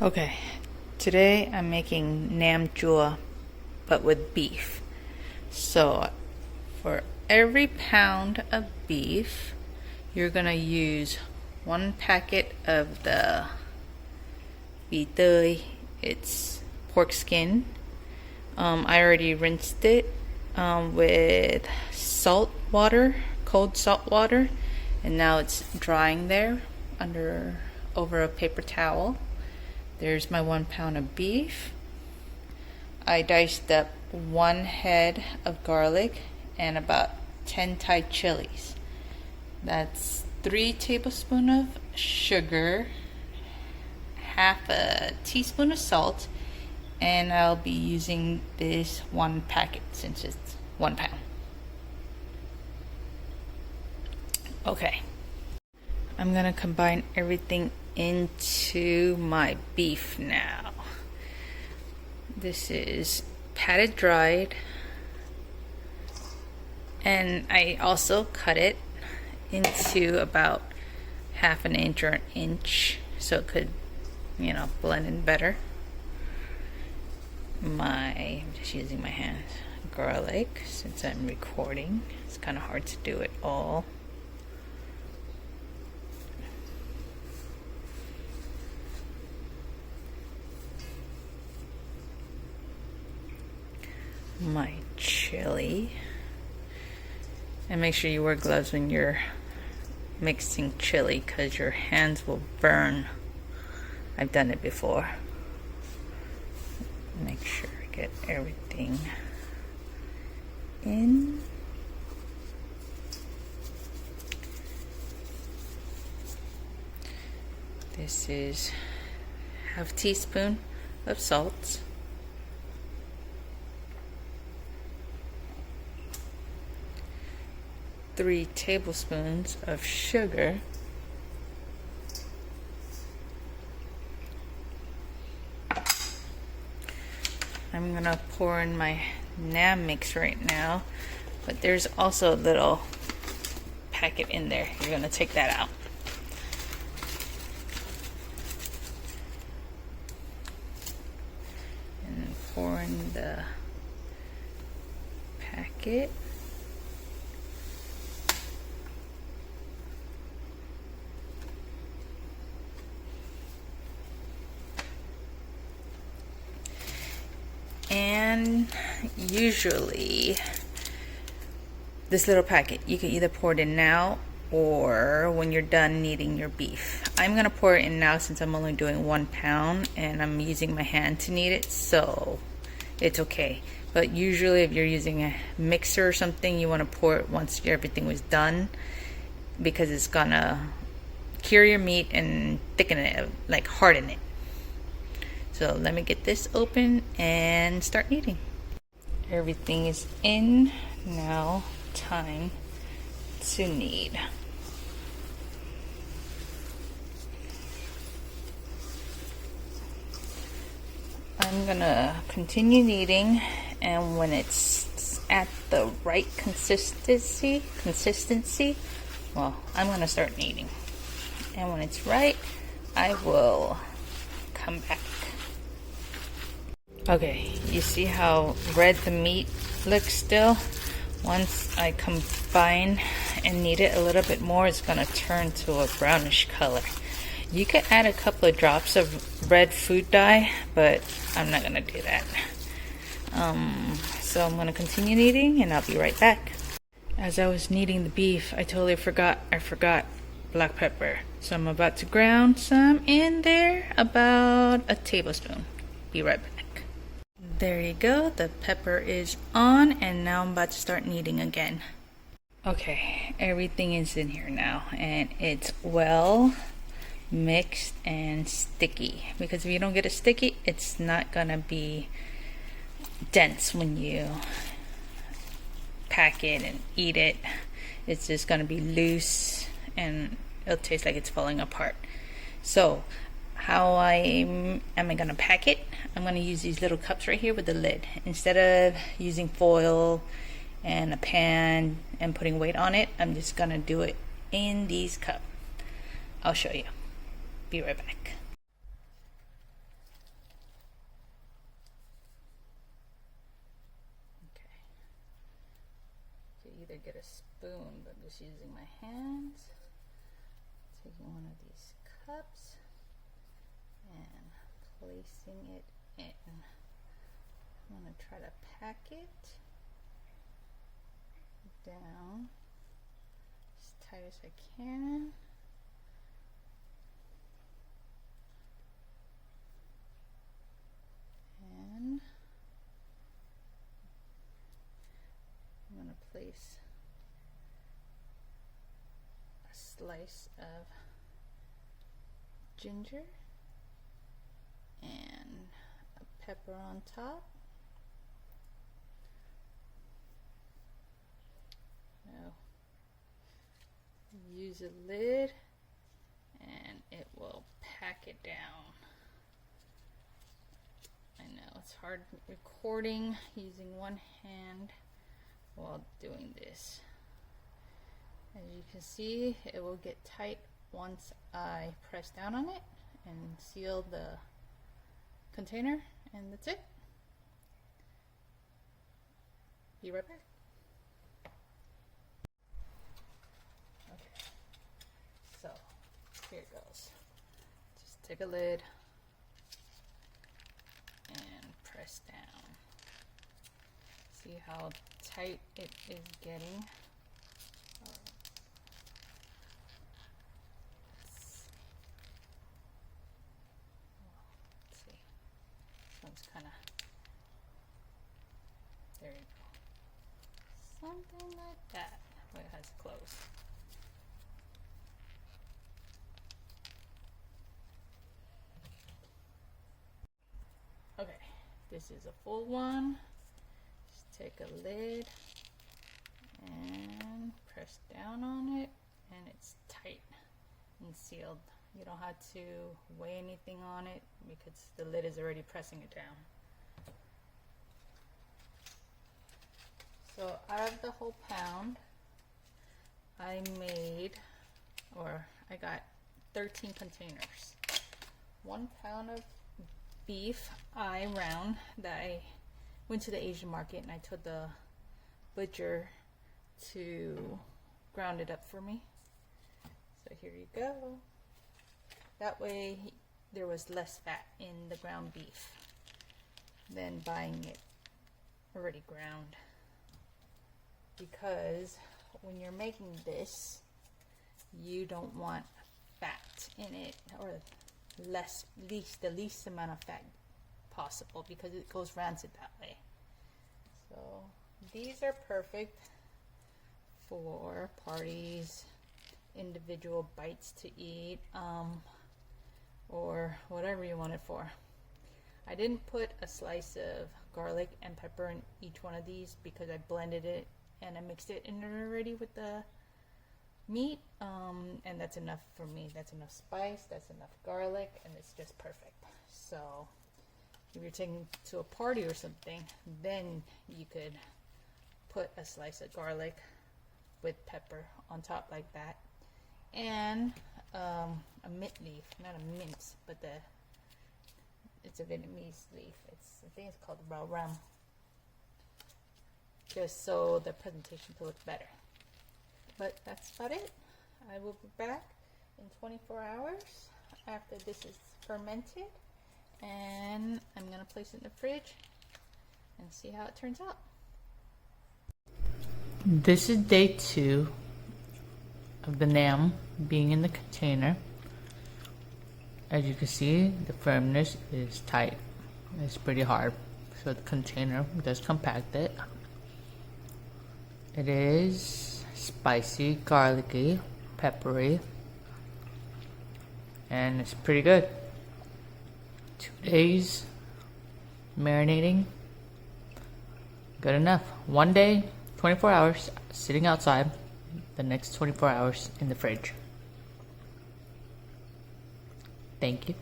Okay, today I'm making Nem Chua, but with beef. So, for every pound of beef, you're gonna use 1 packet of the tuoi. It's pork skin. I already rinsed it with salt water, cold salt water, and now it's drying there over a paper towel. There's my 1 pound of beef. I diced up 1 head of garlic and about 10 Thai chilies. That's 3 tablespoons of sugar, half a teaspoon of salt, and I'll be using this 1 packet since it's 1 pound. Okay, I'm gonna combine everything into my beef now. This is patted dried, and I also cut it into about 1/2 inch or 1 inch so it could, blend in better. I'm just using my hands. Garlic, since I'm recording, it's kind of hard to do it all. My chili, and make sure you wear gloves when you're mixing chili because your hands will burn. I've done it before. Make sure I get everything in. This is 1/2 teaspoon of salt, 3 tablespoons of sugar, I'm gonna pour in my Nam mix right now, but there's also a little packet in there. You're gonna take that out. And pour in the packet. And usually this little packet, you can either pour it in now or when you're done kneading your beef. I'm gonna pour it in now since I'm only doing 1 pound and I'm using my hand to knead it, so it's okay. But usually if you're using a mixer or something, you want to pour it once everything was done, because it's gonna cure your meat and thicken it, like harden it. So let me get this open and start kneading. Everything is in. Now time to knead. I'm gonna continue kneading, and when it's at the right consistency, well, I'm gonna start kneading. And when it's right, I will come back. Okay, you see how red the meat looks still? Once I combine and knead it a little bit more, it's gonna turn to a brownish color. You could add a couple of drops of red food dye, but I'm not gonna do that. So I'm gonna continue kneading and I'll be right back. As I was kneading the beef, I totally forgot black pepper. So I'm about to ground some in there, about a tablespoon. Be right back. There you go, the pepper is on, and now I'm about to start kneading again. Okay, everything is in here now, and it's well mixed and sticky, because if you don't get it sticky, it's not gonna be dense when you pack it and eat it. It's just gonna be loose and it'll taste like it's falling apart. So how am I gonna pack it? I'm gonna use these little cups right here with the lid. Instead of using foil and a pan and putting weight on it, I'm just gonna do it in these cups. I'll show you. Be right back. get a spoon, but I'm just using my hands. Taking one of these cups and placing it in. I'm going to try to pack it down as tight as I can. And I'm going to place a slice of ginger and a pepper on top. Now use a lid and it will pack it down. I know it's hard recording using one hand while doing this. As you can see, it will get tight once I press down on it and seal the container, and that's it. Be right back. Okay, so here it goes. Just take a lid and press down. See how tight it is getting. Let's see. This one's kind of, there you go. Something like that. Well, it has to close. Okay, this is a full one. Just take a lid and press down on it, and it's tight and sealed. You don't have to weigh anything on it because the lid is already pressing it down. So out of the whole pound, I got 13 containers. 1 pound of beef I round that I went to the Asian market and I told the butcher to ground it up for me. So here you go. That way there was less fat in the ground beef than buying it already ground. Because when you're making this, you don't want fat in it, or the least amount of fat possible, because it goes rancid that way. So these are perfect for parties, individual bites to eat, or whatever you want it for. I didn't put a slice of garlic and pepper in each one of these because I blended it and I mixed it in already with the meat, and that's enough for me. That's enough spice, that's enough garlic, and it's just perfect. So if you're taking to a party or something, then you could put a slice of garlic with pepper on top like that, and a mint leaf, not a mince, but it's a Vietnamese leaf. I think it's called bao ram, just so the presentation can look better. But that's about it. I will be back in 24 hours after this is fermented, and I'm gonna place it in the fridge and see how it turns out. This is day 2 of the nem being in the container. As you can see, the firmness is tight. It's pretty hard, so the container does compact it. It is spicy, garlicky, peppery, and it's pretty good. 2 days marinating, good enough. 1 day, 24 hours sitting outside, the next 24 hours in the fridge. Thank you.